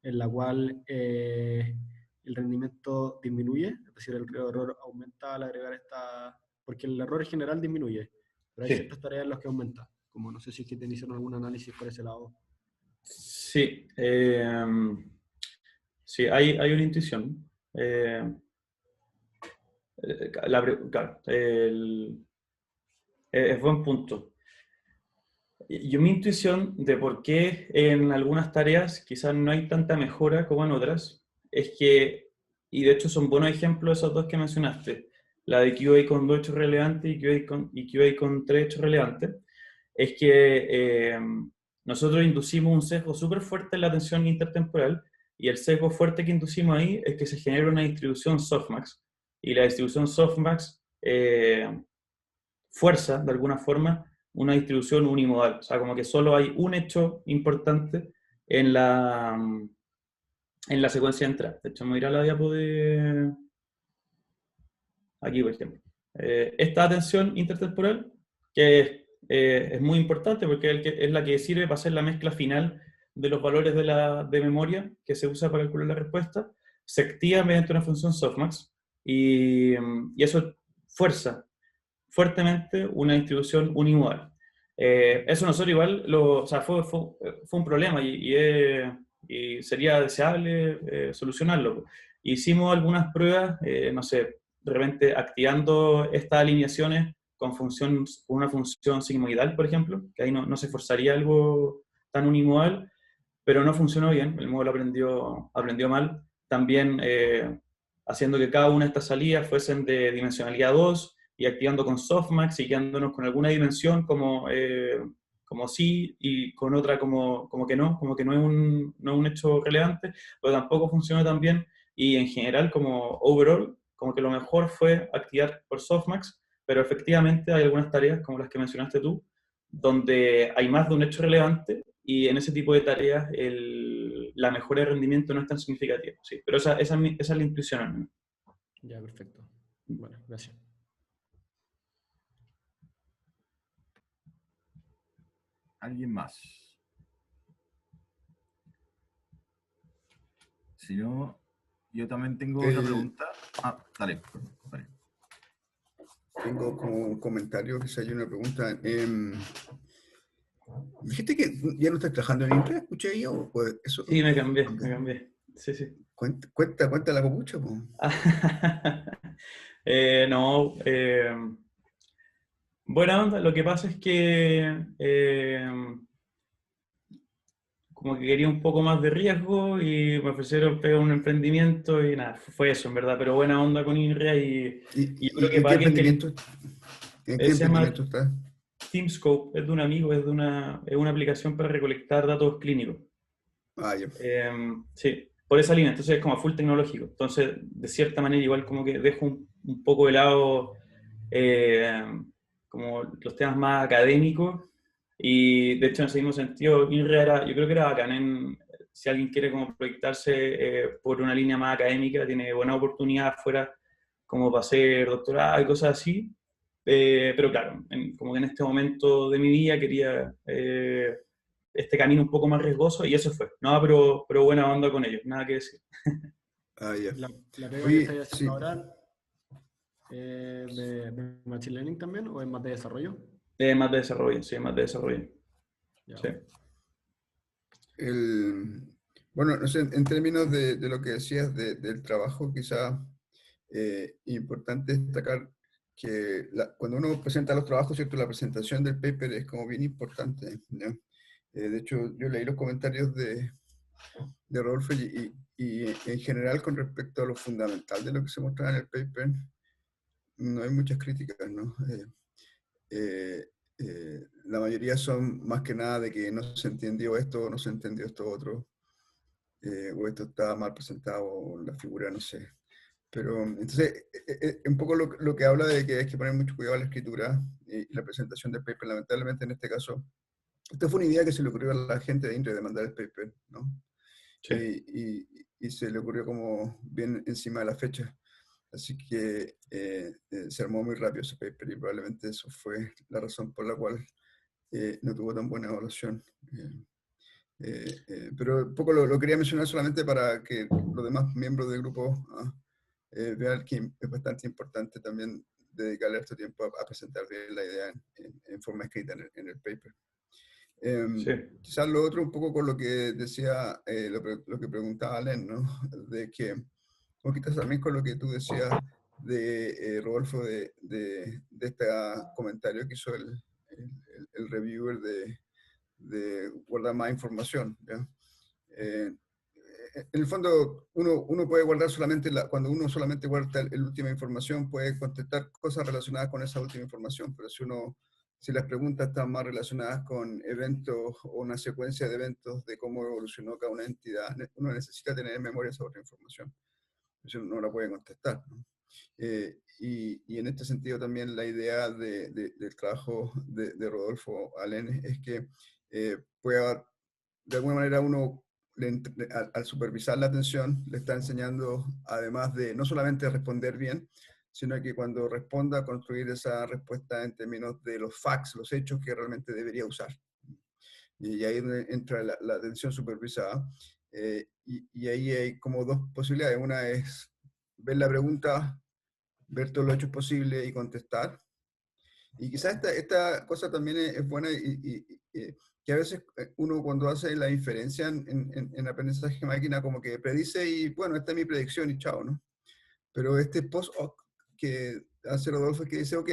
en la cual el rendimiento disminuye? Es decir, el error aumenta al agregar esta... Porque el error en general disminuye, pero hay ciertas tareas en las que aumenta. Como no sé si es que te hicieron algún análisis por ese lado. Sí, sí, hay una intuición. Claro, es buen punto. Mi intuición de por qué en algunas tareas quizás no hay tanta mejora como en otras, es que, y de hecho son buenos ejemplos esos dos que mencionaste, la de QA con 2 hechos relevantes y QA con 3 hechos relevantes, es que nosotros inducimos un sesgo súper fuerte en la atención intertemporal, y el sesgo fuerte que inducimos ahí es que se genera una distribución softmax, y la distribución softmax fuerza, de alguna forma, una distribución unimodal. O sea, como que solo hay un hecho importante en la secuencia de entrada. De hecho, me irá a la diapo de... Aquí, por ejemplo. Esta atención intertemporal, que es muy importante porque es la que sirve para hacer la mezcla final de los valores de memoria que se usa para calcular la respuesta, se activa mediante una función softmax, y eso fuerza fuertemente una distribución unimodal. Eso nosotros igual, o sea, fue un problema y sería deseable solucionarlo. Hicimos algunas pruebas, no sé, de repente activando estas alineaciones con una función sigmoidal, por ejemplo, que ahí no se forzaría algo tan unimodal, pero no funcionó bien, el modelo aprendió mal. También haciendo que cada una de estas salidas fuesen de dimensionalidad 2 y activando con softmax y quedándonos con alguna dimensión como sí y con otra como que no es un hecho relevante, pero tampoco funcionó tan bien y en general como overall, como que lo mejor fue activar por softmax, pero efectivamente hay algunas tareas como las que mencionaste tú, donde hay más de un hecho relevante y en ese tipo de tareas la mejora de rendimiento no es tan significativa. Sí, pero esa es la intuición al menos. Ya, perfecto. Bueno, gracias. ¿Alguien más? Si no, yo también tengo otra pregunta. Ah, dale. Vale. Tengo como un comentario, quizá hay una pregunta. Dijiste que ya no estás trabajando en Intra, escuché yo, o eso. Sí, me Okay. cambié. Sí, sí. Cuenta la copucha, po. No, buena onda. Lo que pasa es que como que quería un poco más de riesgo y me ofrecieron pegar un emprendimiento y nada, fue eso en verdad, pero buena onda con INRIA y yo creo que ¿En qué para alguien que emprendimiento? ¿En qué se llama emprendimiento estás? TeamScope, es de un amigo, es una aplicación para recolectar datos clínicos. Ah, ya. Sí, por esa línea, entonces es como a full tecnológico. Entonces, de cierta manera, igual como que dejo un poco de lado eh, como los temas más académicos y de hecho en ese mismo sentido, INRIA yo creo que era bacán si alguien quiere como proyectarse por una línea más académica, tiene buena oportunidad afuera como para hacer doctorado y cosas así. Pero claro, como que en este momento de mi vida quería este camino un poco más riesgoso y eso fue. No, pero buena onda con ellos, nada que decir. Ah, ya. ¿La pega que estáis Oye, haciendo sí. ahora de Machine Learning también o es más de desarrollo? Más de desarrollo, sí, más de desarrollo. Ya. Sí. Bueno, no sé, en términos de lo que decías del trabajo, quizá importante destacar que cuando uno presenta los trabajos, ¿cierto? La presentación del paper es como bien importante, ¿no? De hecho, yo leí los comentarios de Rodolfo y en general con respecto a lo fundamental de lo que se muestra en el paper, no hay muchas críticas, ¿no? La mayoría son más que nada de que no se entendió esto, no se entendió esto otro, o esto está mal presentado, o la figura, no sé. Pero entonces, un poco lo que habla de que hay que poner mucho cuidado a la escritura y la presentación del paper. Lamentablemente en este caso, esta fue una idea que se le ocurrió a la gente de INRE de mandar el paper, ¿no? Sí. Y se le ocurrió como bien encima de la fecha. Así que se armó muy rápido ese paper y probablemente eso fue la razón por la cual no tuvo tan buena evaluación. Pero un poco lo quería mencionar solamente para que los demás miembros del grupo vean que es bastante importante también dedicarle este tiempo a presentar bien la idea en forma escrita en el paper. Sí. Quizás lo otro un poco con lo que decía, lo que preguntaba Len, ¿no? De que, o quizás también con lo que tú decías de Rodolfo, de este comentario que hizo el reviewer de guardar más información, ¿ya? En el fondo, uno puede guardar solamente, cuando uno solamente guarda la última información, puede contestar cosas relacionadas con esa última información, pero si las preguntas están más relacionadas con eventos o una secuencia de eventos de cómo evolucionó cada una entidad, uno necesita tener en memoria esa otra información. Eso no la puede contestar, ¿no? Y en este sentido también la idea del trabajo de Rodolfo Alén es que pueda, de alguna manera uno, al supervisar la atención, le está enseñando, además de no solamente responder bien, sino que cuando responda, construir esa respuesta en términos de los facts, los hechos que realmente debería usar. Y ahí es donde entra la atención supervisada. Y ahí hay como dos posibilidades. Una es ver la pregunta, ver todos los hechos posibles y contestar. Y quizás esta cosa también es buena que a veces uno cuando hace la inferencia en aprendizaje de máquina como que predice y bueno, esta es mi predicción y chao, ¿no? Pero este post-hoc que hace Rodolfo es que dice, ok,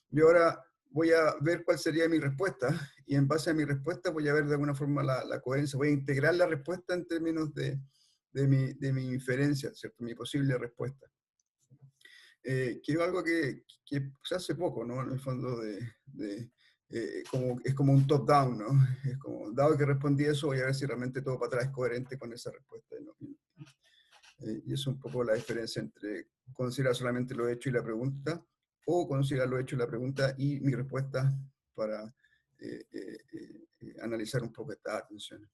yo ahora voy a ver cuál sería mi respuesta y en base a mi respuesta voy a ver de alguna forma la coherencia, voy a integrar la respuesta en términos de mi inferencia, ¿cierto? Mi posible respuesta. Que es algo que se hace poco, ¿no? En el fondo es como un top-down, ¿no? Es como, dado que respondí eso, voy a ver si realmente todo para atrás es coherente con esa respuesta. ¿No? Y es un poco la diferencia entre considerar solamente lo hecho y la pregunta, o considerar lo hecho y la pregunta y mi respuesta para analizar un poco estas atenciones.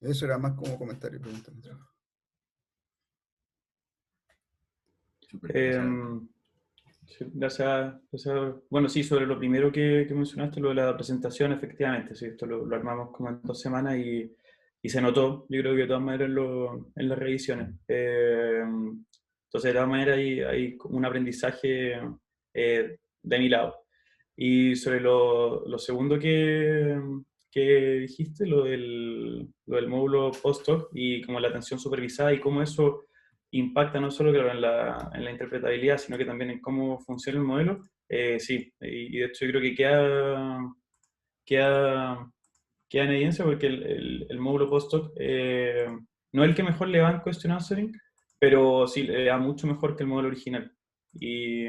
Eso era más como comentario y pregunta. Súper Eh, interesante. sí, bueno, sí, sobre lo primero que mencionaste, lo de la presentación, efectivamente, sí, esto lo armamos como en 2 semanas y se notó, yo creo que de todas maneras en las revisiones. Entonces, de todas maneras hay como un aprendizaje de mi lado. Y sobre lo segundo que dijiste, lo del módulo postdoc y como la atención supervisada y cómo eso impacta no solo claro, en la interpretabilidad, sino que también en cómo funciona el modelo, sí, y de hecho yo creo que queda, queda en evidencia porque el módulo postdoc no es el que mejor le va en question answering, pero sí le va mucho mejor que el modelo original. Y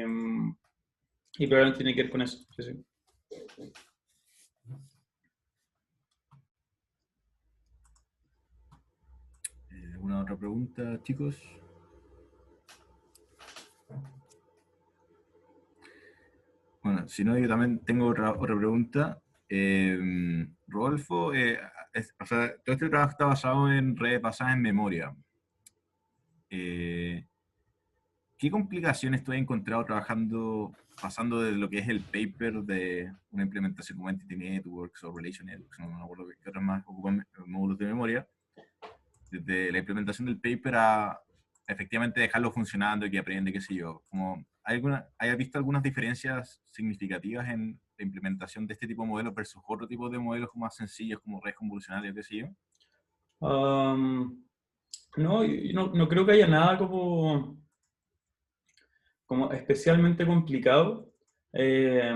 probablemente tiene que ver con eso. Sí, sí. ¿Alguna otra pregunta, chicos? Bueno, si no, yo también tengo otra pregunta. Rodolfo, o sea, todo este trabajo está basado en redes basadas en memoria. ¿Qué complicaciones tú has encontrado trabajando, pasando de lo que es el paper de una implementación como Entity Networks o Relation Networks, no me acuerdo qué otras más ocupan módulos de memoria, desde la implementación del paper a efectivamente dejarlo funcionando y que aprende, qué sé yo? Como, ¿hayas visto algunas diferencias significativas en la implementación de este tipo de modelos versus otro tipo de modelos más sencillos como redes convolucionales, qué sé yo? No, no creo que haya nada como especialmente complicado. Eh,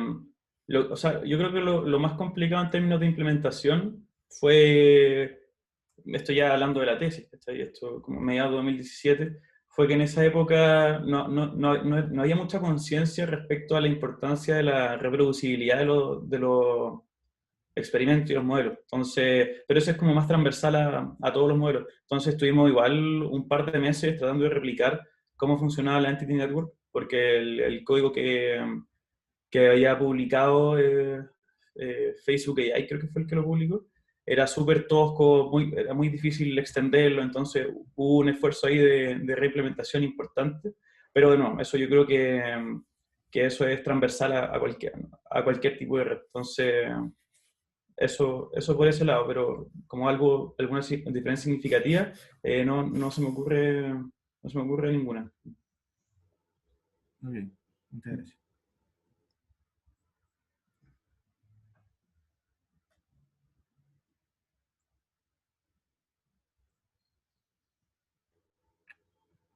o sea, yo creo que lo más complicado en términos de implementación fue, estoy ya hablando de la tesis, ¿cachai? Esto como mediados de 2017, fue que en esa época no había mucha conciencia respecto a la importancia de la reproducibilidad de los experimentos y los modelos. Entonces, pero eso es como más transversal a todos los modelos. Entonces estuvimos igual un par de meses tratando de replicar cómo funcionaba la Entity Network, porque el código que había publicado Facebook AI, creo que fue el que lo publicó, era súper tosco, era muy difícil extenderlo, entonces hubo un esfuerzo ahí de reimplementación importante, pero no, eso yo creo que eso es transversal a cualquier tipo de red. Entonces, eso por ese lado, pero como alguna diferencia significativa, no se me ocurre ninguna. Ok, muchas gracias.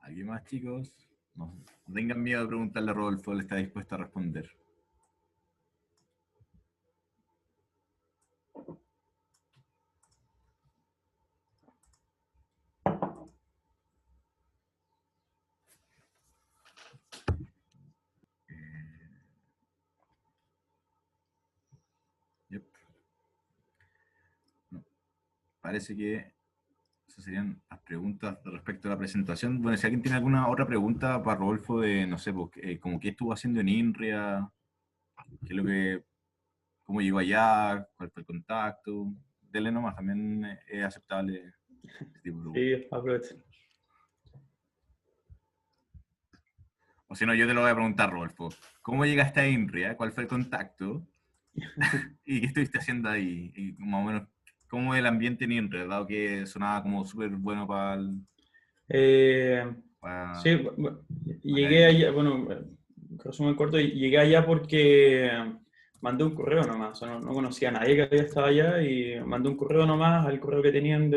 ¿Alguien más, chicos? No tengan miedo de preguntarle a Rodolfo, él está dispuesto a responder. Yep. No, parece que esas serían las preguntas respecto a la presentación. Bueno, si alguien tiene alguna otra pregunta para Rodolfo de, no sé, pues, como qué estuvo haciendo en INRIA, qué es lo que, cómo llegó allá, cuál fue el contacto, denle nomás, también es aceptable ese tipo de preguntas. Sí, aprovechen. O si no, yo te lo voy a preguntar, Rodolfo. ¿Cómo llegaste a INRIA? ¿Cuál fue el contacto? ¿Y qué estuviste haciendo ahí? Y más o menos, ¿cómo es el ambiente en INRIA? Dado que sonaba como súper bueno para Sí, para llegué allá, bueno, resumen corto, llegué allá porque mandé un correo nomás, o sea, no conocía a nadie que había estado allá y mandé un correo nomás al correo que tenían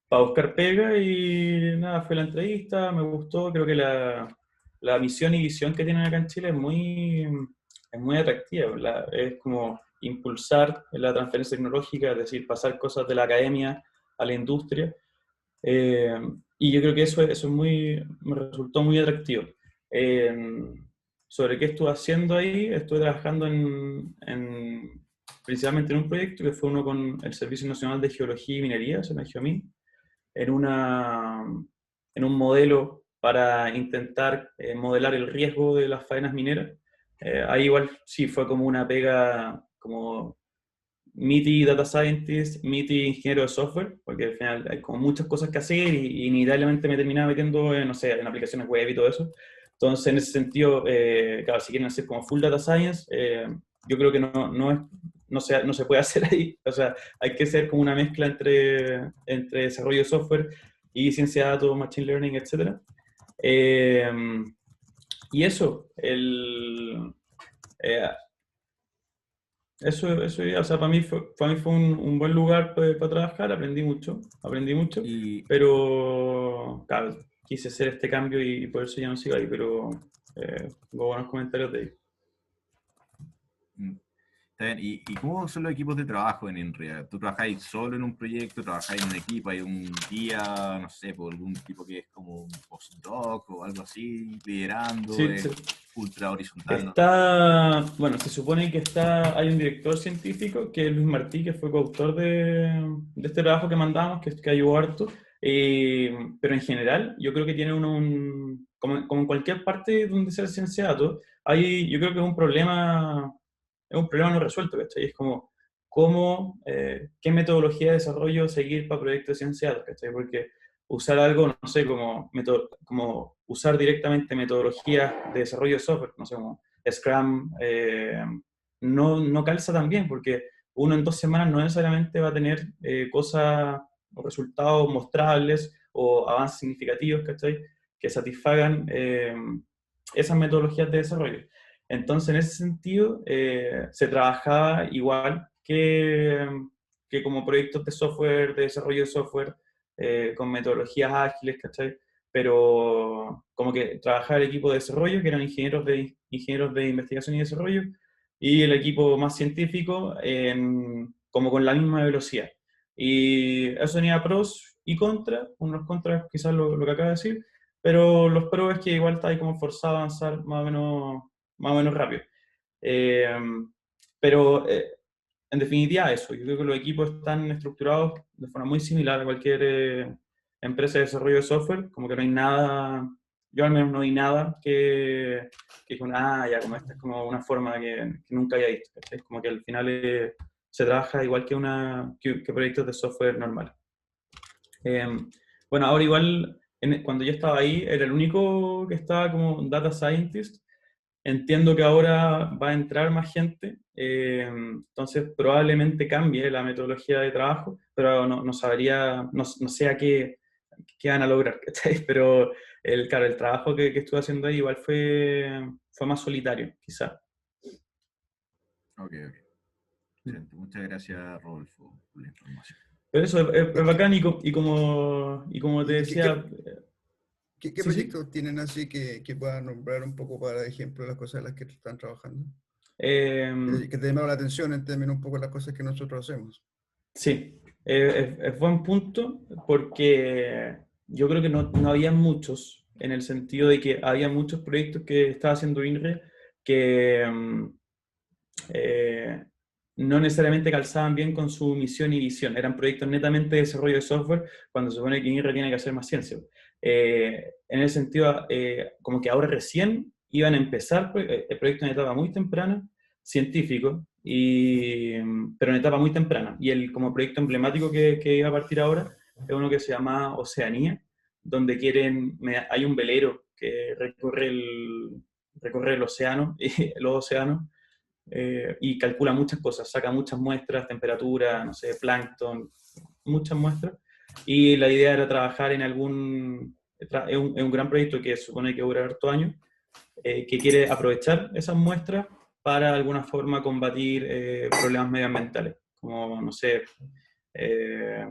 para buscar pega y nada, fue la entrevista, me gustó, creo que la misión y visión que tienen acá en Chile es muy atractiva, es como impulsar la transferencia tecnológica, es decir, pasar cosas de la academia a la industria. Eh, y yo creo que eso me resultó muy atractivo. Eh, ¿Sobre qué estuve haciendo ahí? Estuve trabajando principalmente en un proyecto que fue uno con el Servicio Nacional de Geología y Minería, se llama GEOMIN, en, una, en un modelo para intentar modelar el riesgo de las faenas mineras. Ahí igual sí fue como una pega como MITI Data Scientist, MITI Ingeniero de Software, porque al final hay como muchas cosas que hacer y inevitablemente me terminaba metiendo en, no sé, en aplicaciones web y todo eso. Entonces, en ese sentido, claro, si quieren hacer como full Data Science, yo creo que no se puede hacer ahí. O sea, hay que ser como una mezcla entre desarrollo de software y ciencia de datos, machine learning, etc. Y eso, eh, o sea, para mí fue un buen lugar para trabajar, aprendí mucho, Y, pero claro, quise hacer este cambio y por eso ya no sigo ahí, pero hubo buenos comentarios de ahí. mm, está bien. ¿Y cómo son los equipos de trabajo en INRIA? ¿Tú trabajáis solo en un proyecto, trabajáis en un equipo, hay un guía, no sé, por algún tipo que es como un postdoc o algo así, liderando, Sí, es ultra horizontal, ¿no? bueno, se supone que hay un director científico, que es Luis Martí, que fue coautor de este trabajo que mandamos, que ayudó harto, pero en general yo creo que tiene como en cualquier parte donde sea licenciado, yo creo que es un problema no resuelto, ¿cachai? Es como, qué metodología de desarrollo seguir para proyectos de cienciados, ¿cachai? Porque usar algo, no sé, como usar directamente metodologías de desarrollo de software, no sé, como Scrum, no calza tan bien, porque uno en 2 semanas no necesariamente va a tener cosas o resultados mostrables o avances significativos, ¿cachai? Que satisfagan esas metodologías de desarrollo. Entonces, en ese sentido, se trabajaba igual que como proyectos de software, de desarrollo de software, con metodologías ágiles, ¿cachai? Pero como que trabajaba el equipo de desarrollo, que eran ingenieros de investigación y desarrollo, y el equipo más científico como con la misma velocidad. Y eso tenía pros y contras, unos contras quizás lo que acabo de decir, pero los pros es que igual está ahí como forzado a avanzar más o menos rápido. Eh, pero en definitiva eso, yo creo que los equipos están estructurados de forma muy similar a cualquier empresa de desarrollo de software, como que no hay nada, yo al menos no hay nada que con, ya, como esta es como una forma que nunca había visto, ¿cachai? Como que al final se trabaja igual que proyectos de software normal. Bueno, ahora igual, cuando yo estaba ahí, era el único que estaba como data scientist. Entiendo que ahora va a entrar más gente, entonces probablemente cambie la metodología de trabajo, pero no sabría, no sé a qué van a lograr, ¿cachai? Pero claro, el trabajo que estuve haciendo ahí igual fue más solitario, quizá. Ok, ok. Excelente. Muchas gracias, Rodolfo, por la información. Pero eso es bacán y como te ¿Y decía, qué sí, sí. proyectos tienen así que puedan nombrar un poco para ejemplo las cosas en las que están trabajando? Eh, Que te llama la atención en términos un poco de las cosas que nosotros hacemos. Sí, es buen punto porque yo creo que no había muchos, en el sentido de que había muchos proyectos que estaba haciendo INRE que eh, no necesariamente calzaban bien con su misión y visión. Eran proyectos netamente de desarrollo de software cuando se supone que INRE tiene que hacer más ciencia. En ese sentido, como que ahora recién iban a empezar el proyecto en etapa muy temprana, científico, pero en etapa muy temprana. Y como proyecto emblemático que iba a partir ahora es uno que se llama Oceanía, donde hay un velero que recorre el océano, los océanos, y calcula muchas cosas, saca muchas muestras, temperatura, no sé, plancton, muchas muestras. Y la idea era trabajar es un gran proyecto que supone que dura harto años, que quiere aprovechar esas muestras para de alguna forma combatir problemas medioambientales, como, no sé, eh,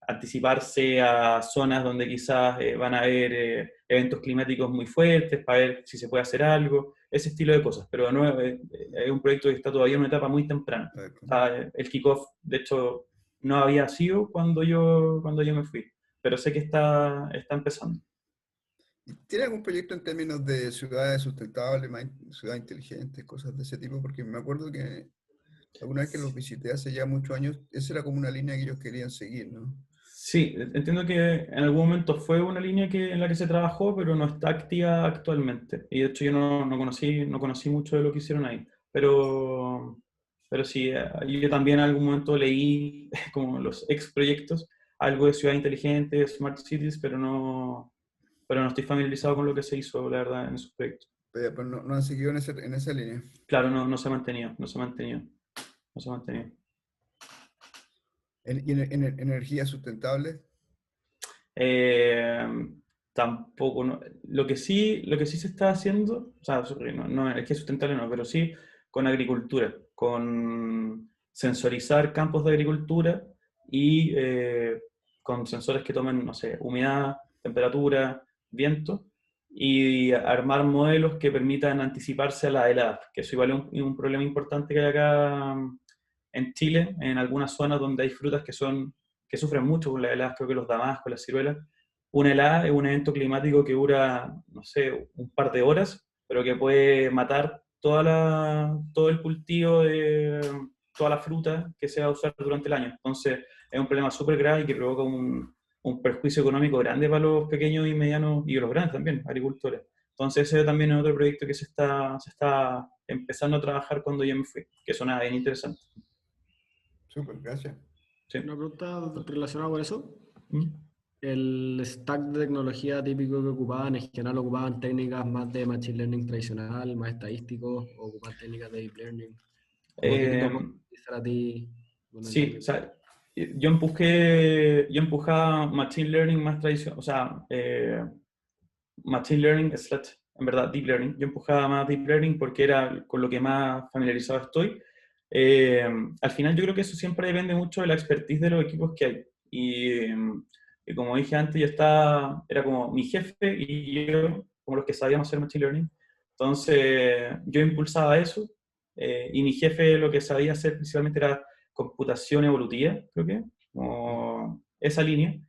anticiparse a zonas donde quizás van a haber eventos climáticos muy fuertes para ver si se puede hacer algo, ese estilo de cosas. Pero de nuevo, es un proyecto que está todavía en una etapa muy temprana. O sea, el kickoff, de hecho, no había sido cuando yo me fui, pero sé que está empezando. ¿Tiene algún proyecto en términos de ciudades sustentables, ciudades inteligentes, cosas de ese tipo? Porque me acuerdo que alguna vez que los visité hace ya muchos años, esa era como una línea que ellos querían seguir, ¿no? Sí, entiendo que en algún momento fue una línea en la que se trabajó, pero no está activa actualmente. Y de hecho yo no conocí mucho de lo que hicieron ahí. Pero sí, yo también en algún momento leí como los ex proyectos, algo de ciudad inteligente, smart cities, pero no estoy familiarizado con lo que se hizo, la verdad, en esos proyectos. Pero no han seguido en esa línea. Claro, no se ha mantenido, no se ha mantenido, no se ha mantenido. ¿Y en energía sustentable? Eh, Tampoco, lo que sí se está haciendo, o sea, es que sustentable no, pero sí con agricultura, con sensorizar campos de agricultura y con sensores que tomen, no sé, humedad, temperatura, viento, y armar modelos que permitan anticiparse a la helada, que eso igual es un problema importante que hay acá en Chile, en algunas zonas donde hay frutas que sufren mucho con las heladas, creo que los damascos, las ciruelas. Una helada es un evento climático que dura, no sé, un par de horas, pero que puede matar todo el cultivo de toda la fruta que se va a usar durante el año. Entonces, es un problema súper grave y que provoca un perjuicio económico grande para los pequeños y medianos, y los grandes también, agricultores. Entonces, ese también es otro proyecto que se está empezando a trabajar cuando yo me fui, que suena bien interesante. Súper, gracias. Sí. Una pregunta relacionada con eso. ¿Mm? El stack de tecnología típico que ocupaban, en general ocupaban técnicas más de machine learning tradicional, más estadísticos, o ocupaban técnicas de deep learning. Como típico utilizar a ti. Sí, o sea, yo empujaba machine learning más tradicional, o sea, machine learning slash, en verdad, deep learning. Yo empujaba más deep learning porque era con lo que más familiarizado estoy. Eh, Al final yo creo que eso siempre depende mucho de la expertise de los equipos que hay. Y como dije antes, era como mi jefe y yo, como los que sabíamos hacer machine learning. Entonces yo impulsaba eso, y mi jefe lo que sabía hacer principalmente era computación evolutiva, creo que, como esa línea.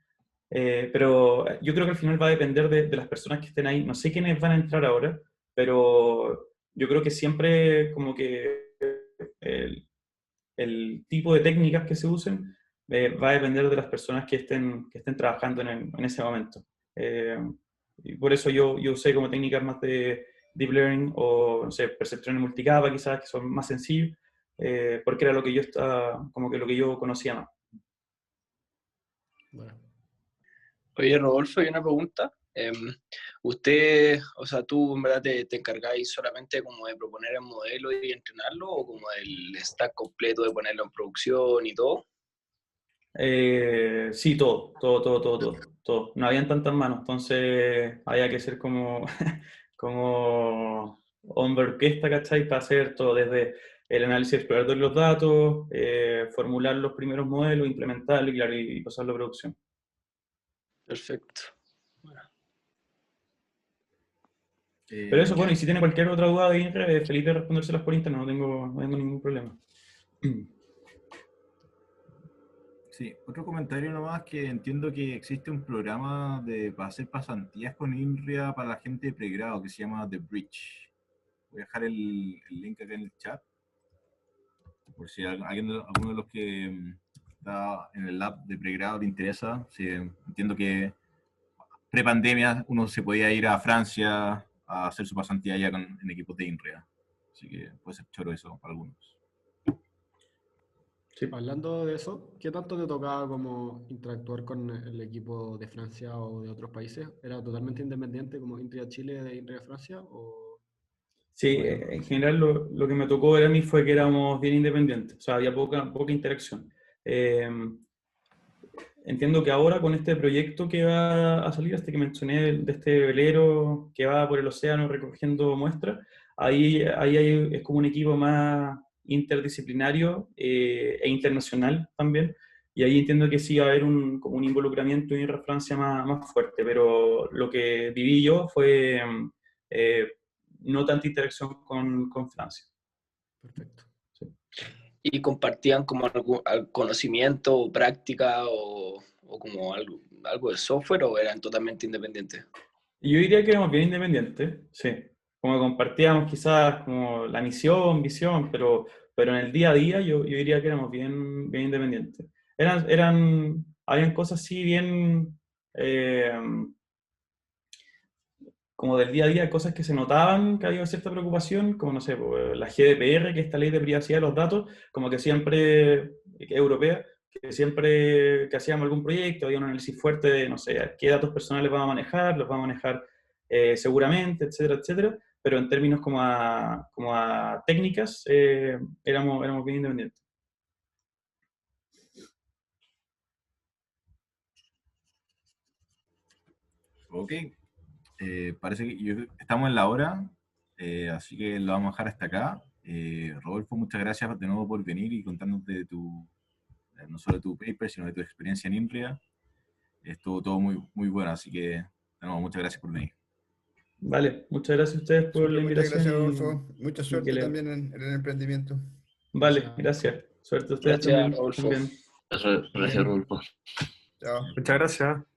Pero yo creo que al final va a depender de las personas que estén ahí. No sé quiénes van a entrar ahora, pero yo creo que siempre como que el tipo de técnicas que se usen va a depender de las personas que estén trabajando en ese momento. Y por eso yo usé como técnicas más de deep learning o, no sé, percepciones multicapa quizás, que son más sencillos, porque era como que lo que yo conocía más. Bueno. Oye, Rodolfo, hay una pregunta. Usted, o sea, tú en verdad te encargáis solamente como de proponer el modelo y entrenarlo, o como del stack completo de ponerlo en producción y todo. Sí, todo. No habían tantas manos, entonces había que ser como, como hombre orquesta, ¿cachai? Para hacer todo, desde el análisis explorador de los datos, formular los primeros modelos, implementarlo y, claro, y pasarlo a producción. Perfecto. Pero eso, bueno, y si tiene cualquier otra duda de INRE, feliz de respondérselas por internet, no tengo ningún problema. Sí, otro comentario nomás, que entiendo que existe un programa para hacer pasantías con INRIA para la gente de pregrado que se llama The Bridge. Voy a dejar el link acá en el chat, por si alguno de los que está en el lab de pregrado le interesa. Sí, entiendo que pre-pandemia uno se podía ir a Francia a hacer su pasantía allá en equipos de INRIA. Así que puede ser choro eso para algunos. Sí. Hablando de eso, ¿qué tanto te tocaba como interactuar con el equipo de Francia o de otros países? ¿Era totalmente independiente como INRIA Chile de INRIA Francia? ¿O Sí, en general lo que me tocó ver a mí fue que éramos bien independientes, o sea, había poca interacción. entiendo que ahora con este proyecto que va a salir, este que mencioné, de este velero que va por el océano recogiendo muestras, es como un equipo más interdisciplinario e internacional también, y ahí entiendo que sí va a haber como un involucramiento y una Francia más fuerte, pero lo que viví yo fue eh, no tanta interacción con Francia. Perfecto. Sí. ¿Y compartían como algún conocimiento o práctica o como algo de software o eran totalmente independientes? Y yo diría que éramos bien independientes, sí. Como compartíamos quizás como la misión, visión, pero en el día a día yo diría que éramos bien independientes. Habían cosas así bien, eh, como del día a día, cosas que se notaban que había cierta preocupación, como no sé, pues, la GDPR, que es esta ley de privacidad de los datos, como que siempre, que es europea, que siempre que hacíamos algún proyecto había un análisis fuerte de, no sé, qué datos personales vamos a manejar, los vamos a manejar seguramente, etcétera, etcétera, pero en términos como a técnicas, éramos bien independientes. Ok, parece que estamos en la hora, así que lo vamos a dejar hasta acá. Rodolfo, muchas gracias de nuevo por venir y contarnos de no solo de tu paper, sino de tu experiencia en INRIA. Estuvo todo muy bueno, así que de nuevo, muchas gracias por venir. Vale, muchas gracias a ustedes por Súper, la muchas gracias, invitación Adolfo. Mucha y que suerte también en el emprendimiento. Vale, gracias. Suerte a ustedes Gracias, Rodolfo. también. Gracias, Rodolfo. Chao. Muchas gracias.